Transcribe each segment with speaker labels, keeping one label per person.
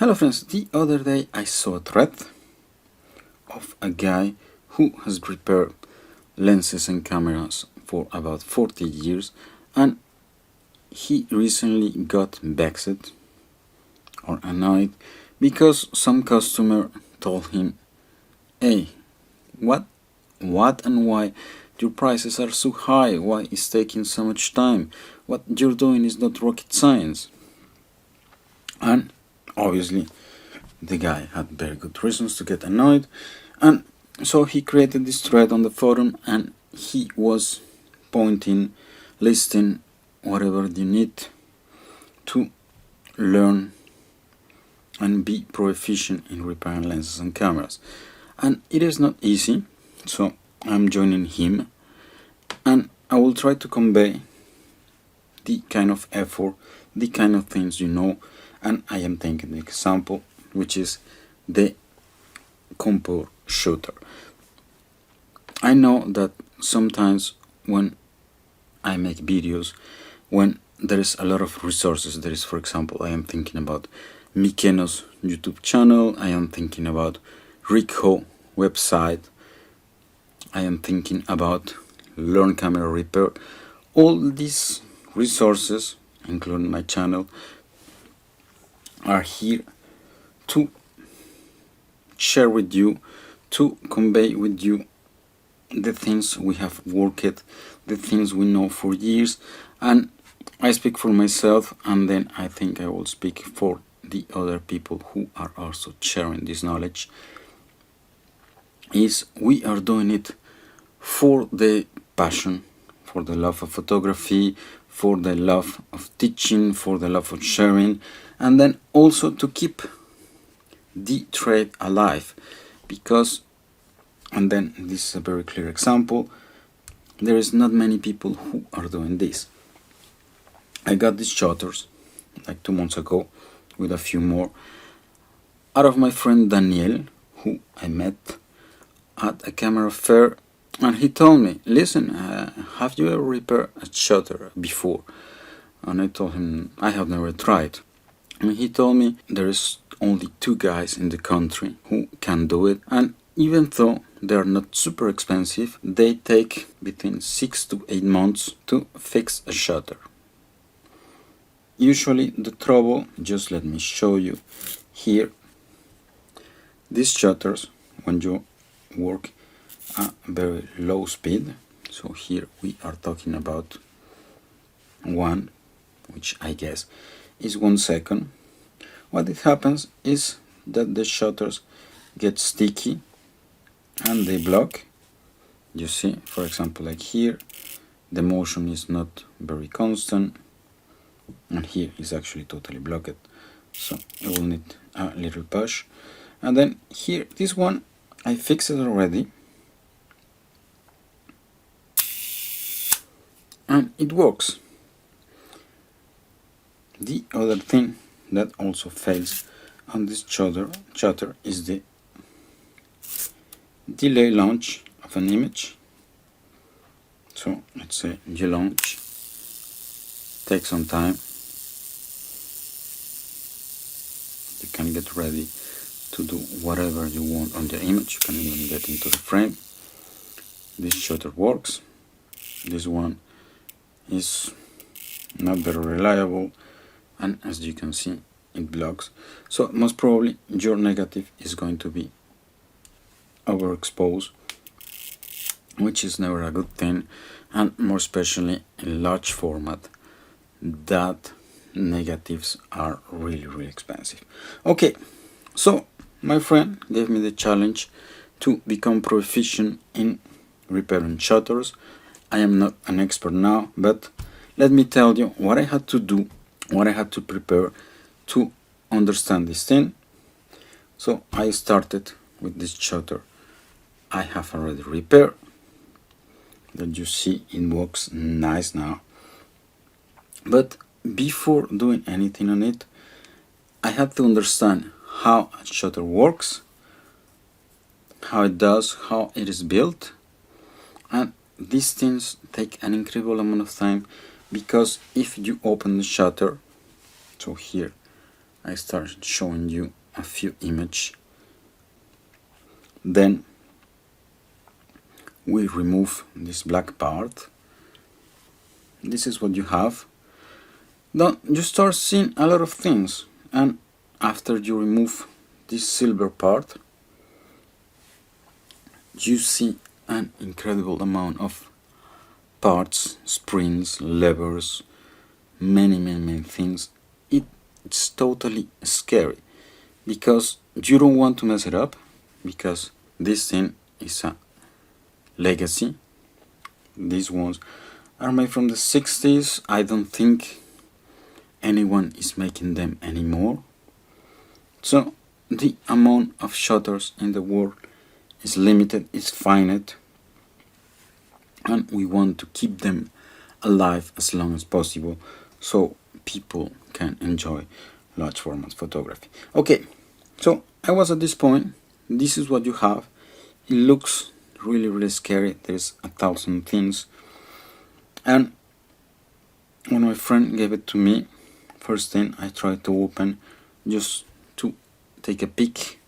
Speaker 1: Hello friends, the other day I saw a thread of a guy who has repaired lenses and cameras for about 40 years and he recently got vexed or annoyed because some customer told him, hey, what and why your prices are so high, why it's taking so much time, what you're doing is not rocket science. And obviously the guy had very good reasons to get annoyed, and so he created this thread on the forum and he was pointing, listing whatever you need to learn and be proficient in repairing lenses and cameras. And it is not easy, so I'm joining him and I will try to convey the kind of effort, the kind of things you know, and I am taking the example which is the compound shooter. I know that sometimes when I make videos, when there is a lot of resources, there is, for example, I am thinking about Mikeno's YouTube channel, I am thinking about Rico website, I am thinking about Learn Camera Repair. All these resources, including my channel, are here to share with you, to convey with you the things we have worked, the things we know for years. And I speak for myself, and then I think I will speak for the other people who are also sharing this knowledge. Is we are doing it for the passion, for the love of photography, for the love of teaching, for the love of sharing, and then also to keep the trade alive, because, and then this is a very clear example, there is not many people who are doing this. I got these shutters like 2 months ago with a few more out of my friend Daniel, who I met at a camera fair, and he told me, listen, have you ever repaired a shutter before? And I told him I have never tried. And he told me there is only 2 guys in the country who can do it, and even though they are not super expensive, they take between 6 to 8 months to fix a shutter. Usually the trouble, just let me show you here, these shutters, when you work at very low speed, so here we are talking about 1, which I guess is 1 second, what it happens is that the shutters get sticky and they block. You see, for example, like here the motion is not very constant, and here is actually totally blocked, so I will need a little push. And then here, this one I fixed it already and it works. The other thing that also fails on this shutter is the delay launch of an image. So let's say you launch, take some time, you can get ready to do whatever you want on the image, you can even get into the frame. This shutter works. This one is not very reliable, and as you can see it blocks, so most probably your negative is going to be overexposed, which is never a good thing, and more especially in large format that negatives are really expensive. Okay, so my friend gave me the challenge to become proficient in repairing shutters. I am not an expert now, but let me tell you what I had to do, what I had to prepare to understand this thing. So I started with this shutter I have already repaired, that you see it works nice now. But before doing anything on it, I had to understand how a shutter works, how it does, how it is built, and these things take an incredible amount of time, because if you open the shutter, so here I start showing you a few images. Then we remove this black part. This is what you have. Then you start seeing a lot of things, and after you remove this silver part, you see an incredible amount of parts, springs, levers, many things. It's totally scary because you don't want to mess it up, because this thing is a legacy. These ones are made from the 60s. I don't think anyone is making them anymore. So the amount of shutters in the world is limited, it's finite, and we want to keep them alive as long as possible so people can enjoy large format photography. Okay, so I was at this point. This is what you have. It looks really scary. There's 1,000 things, and when my friend gave it to me, first thing I tried to open just to take a peek,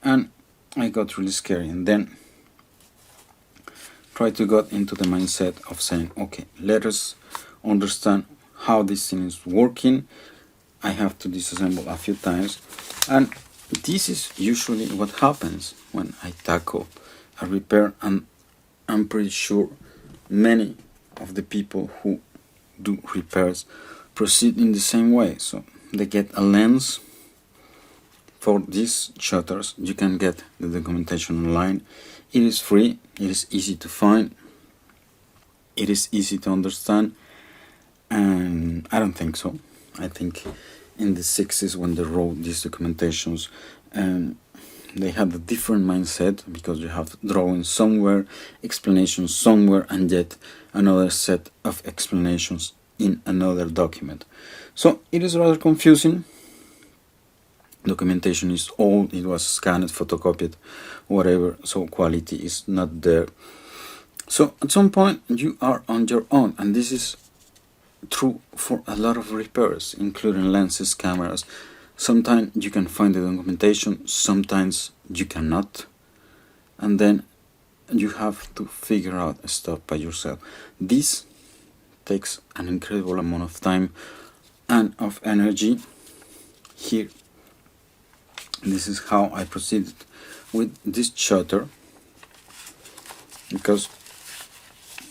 Speaker 1: and I got really scary, and then tried to get into the mindset of saying, okay, let us understand how this thing is working. I have to disassemble a few times, and this is usually what happens when I tackle a repair, and I'm pretty sure many of the people who do repairs proceed in the same way. So they get a lens for these shutters. You can get the documentation online. It is free, it is easy to find, it is easy to understand, and I don't think so. I think in the 60s when they wrote these documentations, they had a different mindset, because you have drawings somewhere, explanations somewhere, and yet another set of explanations in another document. So it is rather confusing. Documentation is old, it was scanned, photocopied, whatever, so quality is not there. So at some point you are on your own, and this is true for a lot of repairs, including lenses, cameras. Sometimes you can find the documentation, sometimes you cannot, and then you have to figure out stuff by yourself. This takes an incredible amount of time and of energy. Here, this is how I proceeded with this shutter, because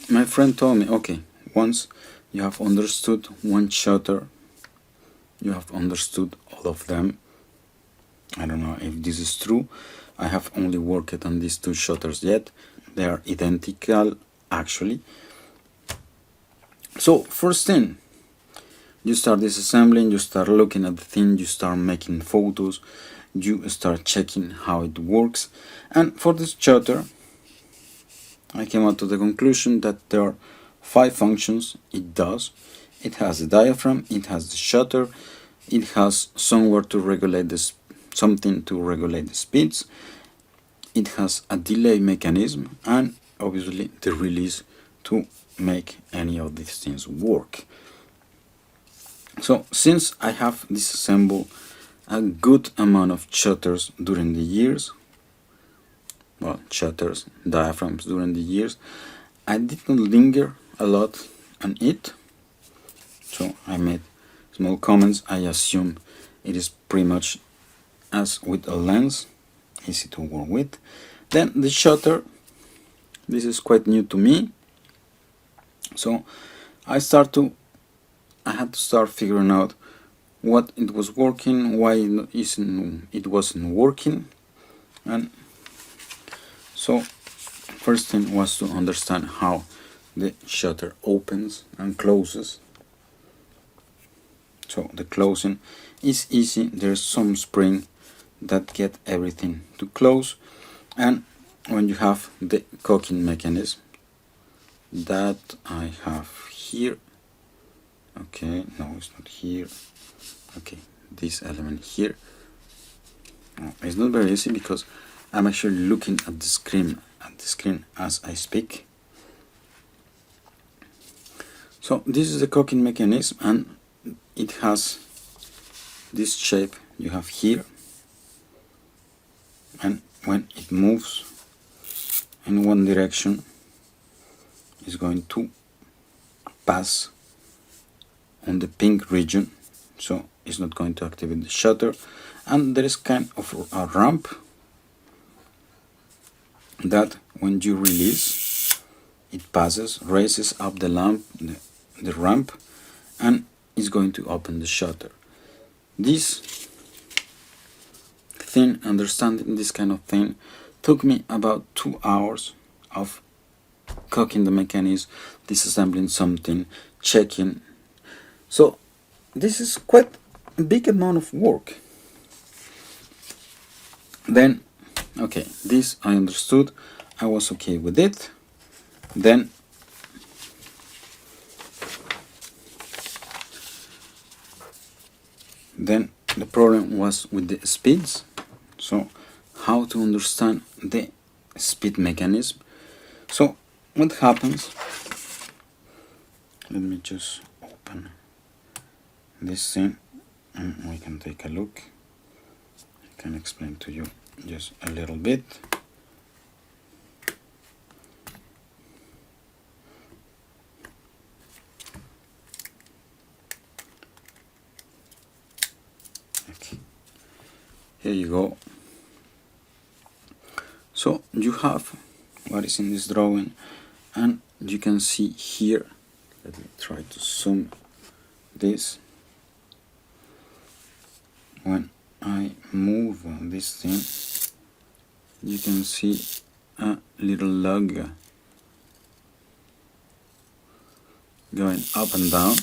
Speaker 1: my friend told me, okay, once you have understood one shutter, you have understood all of them. I don't know if this is true. I have only worked on these two shutters yet. They are identical, actually. So first thing, you start disassembling, you start looking at the thing, you start making photos, you start checking how it works. And for this shutter, I came out to the conclusion that there are 5 functions it does. It has the diaphragm, it has the shutter, it has somewhere to regulate this, something to regulate the speeds, it has a delay mechanism, and obviously the release to make any of these things work. So since I have disassembled a good amount of shutters during the years, well, shutters, diaphragms during the years, I did not linger a lot on it. So I made small comments. I assume it is pretty much as with a lens, easy to work with. Then the shutter, this is quite new to me. So I had to start figuring out what it was working, why it wasn't working. And so first thing was to understand how the shutter opens and closes. So the closing is easy. There's some spring that get everything to close, and when you have the cocking mechanism that I have here, okay, no, it's not here, okay, this element here, it's not very easy because I'm actually looking at the screen as I speak. So this is the cocking mechanism, and it has this shape you have here, and when it moves in one direction is going to pass on the pink region, so it's not going to activate the shutter. And there is kind of a ramp that when you release, it passes, raises up the lamp, the ramp, and is going to open the shutter. This thing, understanding this kind of thing, took me about 2 hours of cooking the mechanism, disassembling something, checking. So this is quite a big amount of work. Then, okay, this I understood, I was okay with it. Then the problem was with the speeds. So how to understand the speed mechanism. So what happens, let me just open this thing and we can take a look. I can explain to you just a little bit. Okay. Here you go. So you have what is in this drawing, and you can see here, let me try to zoom this. When I move this thing, you can see a little lug going up and down.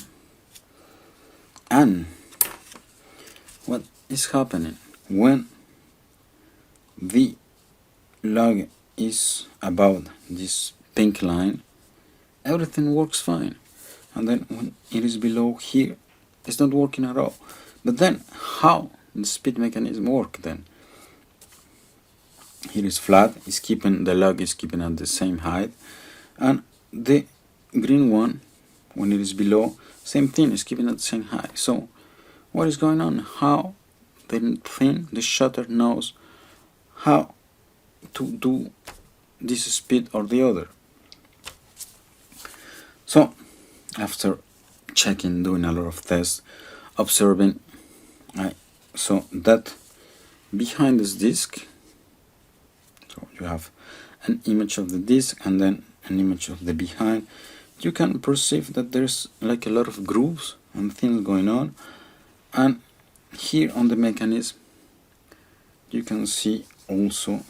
Speaker 1: And what is happening when the log is above this pink line, everything works fine, and then when it is below here, it's not working at all. But then how the speed mechanism work then? Here is flat, is keeping the log is keeping at the same height, and the green one, when it is below, same thing, is keeping at the same height. So what is going on? How the shutter knows how to do this speed or the other? So after checking, doing a lot of tests, observing, I saw that behind this disc, so you have an image of the disc and then an image of the behind, you can perceive that there's like a lot of grooves and things going on. And here on the mechanism you can see also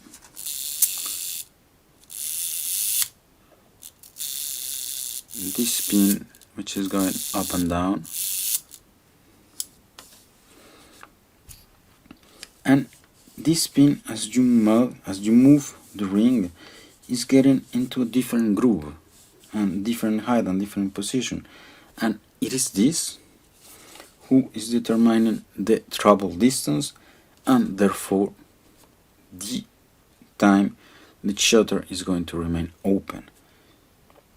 Speaker 1: this pin which is going up and down, and this pin, as you move the ring, is getting into a different groove and different height and different position, and it is this who is determining the travel distance and therefore the time the shutter is going to remain open.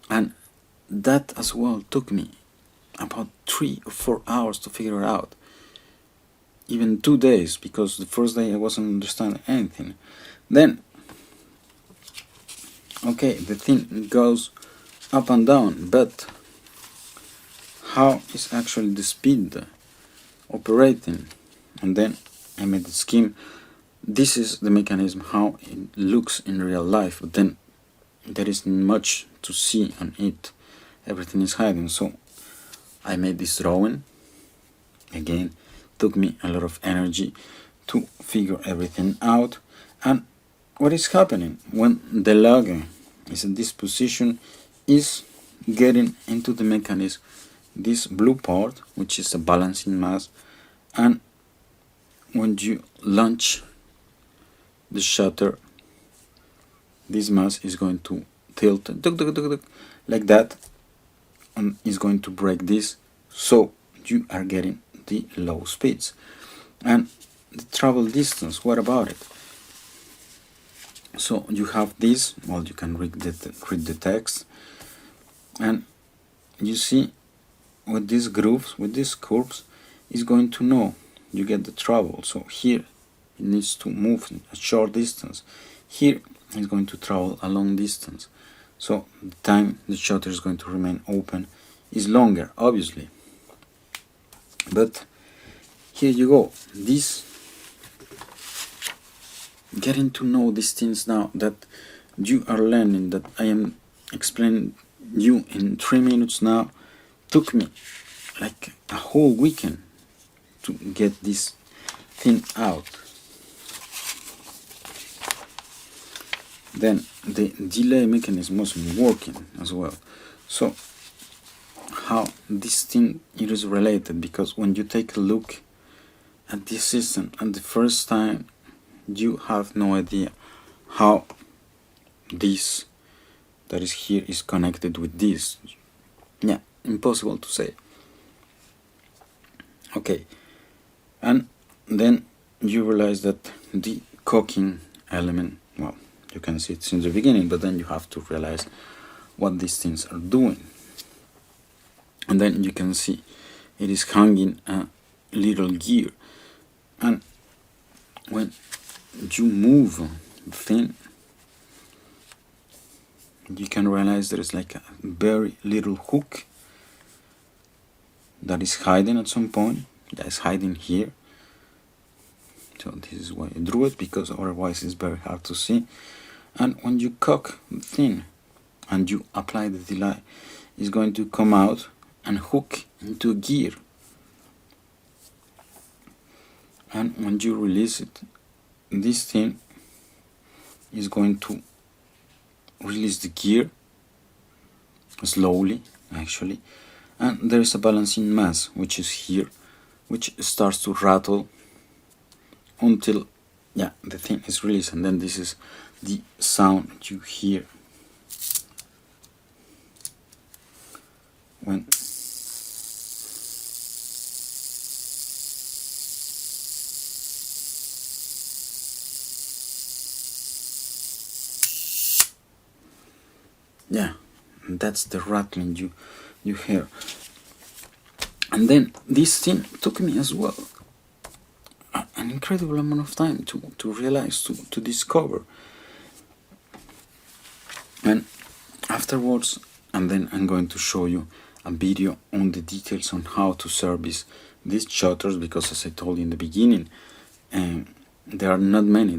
Speaker 1: And that as well took me about 3 or 4 hours to figure it out, even 2 days, because the first day I wasn't understanding anything. Then okay, the thing goes up and down, but how is actually the speed operating? And then I made the scheme. This is the mechanism how it looks in real life, but then there isn't much to see on it, everything is hiding. So I made this drawing. Again, took me a lot of energy to figure everything out. And what is happening when the log is in this position is getting into the mechanism this blue part, which is a balancing mass, and when you launch the shutter, this mass is going to tilt like that and is going to break this, so you are getting the low speeds. And the travel distance, what about it? So you have this, well, you can read the text, and you see with these grooves, with these curves, is going to know you get the travel. So here it needs to move a short distance. Here it's going to travel a long distance. So the time the shutter is going to remain open is longer, obviously. But here you go. This, getting to know these things now that you are learning, that I am explaining you in 3 minutes now, took me like a whole weekend to get this thing out. Then the delay mechanism wasn't working as well. So how this thing is related, because when you take a look at this system and the first time, you have no idea how this that is here is connected with this. Yeah, impossible to say. Okay, and then you realize that the cocking element, well, you can see it since the beginning, but then you have to realize what these things are doing. And then you can see it is hanging a little gear, and when you move the thing, you can realize there is like a very little hook that is hiding at some point. That is hiding here. So this is why I drew it, because otherwise it's very hard to see. And when you cock the thing and you apply the delay, it's going to come out and hook into a gear. And when you release it, this thing is going to release the gear slowly, actually, and there is a balancing mass which is here, which starts to rattle until the thing is released. And then this is the sound you hear when and that's the rattling you hear. And then this thing took me as well an incredible amount of time to realize, to discover. And afterwards, and then I'm going to show you a video on the details on how to service these shutters, because as I told you in the beginning, there are not many.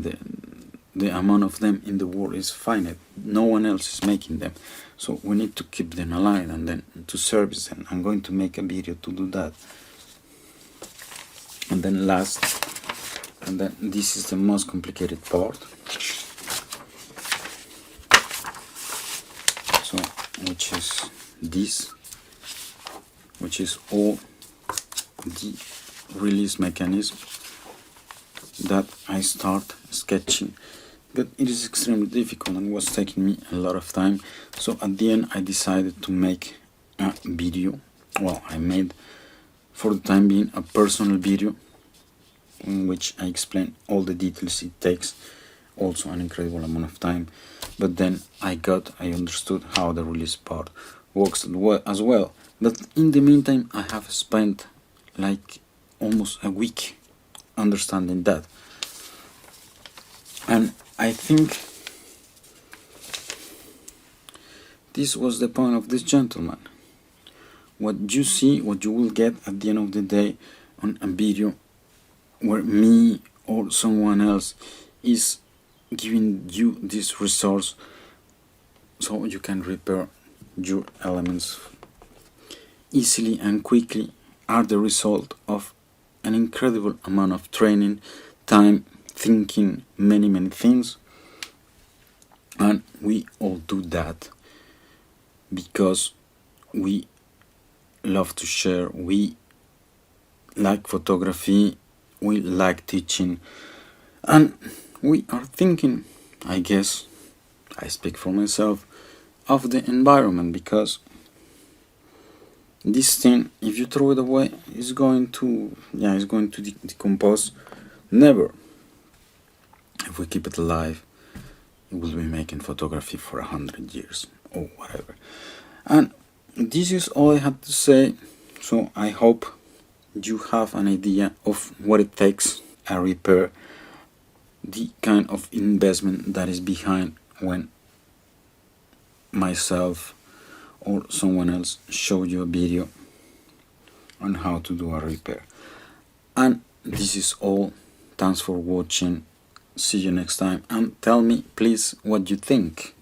Speaker 1: The amount of them in the world is finite. No one else is making them, so we need to keep them alive and then to service them. I'm going to make a video to do that. And then this is the most complicated part, so which is this, which is all the release mechanism that I start sketching. But it is extremely difficult and was taking me a lot of time. So at the end I decided to make a video. Well, I made, for the time being, a personal video in which I explain all the details. It takes also an incredible amount of time, but then I understood how the release part works as well. But in the meantime I have spent like almost a week understanding that. And I think this was the point of this gentleman. What you see, what you will get at the end of the day on a video where me or someone else is giving you this resource so you can repair your elements easily and quickly, are the result of an incredible amount of training, time, thinking, many things. And we all do that because we love to share, we like photography, we like teaching, and we are thinking, I guess, I speak for myself, of the environment, because this thing, if you throw it away, it's going to decompose. Never. If we keep it alive, it will be making photography for 100 years or whatever. And this is all I had to say. So I hope you have an idea of what it takes a repair, the kind of investment that is behind when myself or someone else show you a video on how to do a repair. And this is all. Thanks for watching. See you next time, and tell me please what you think.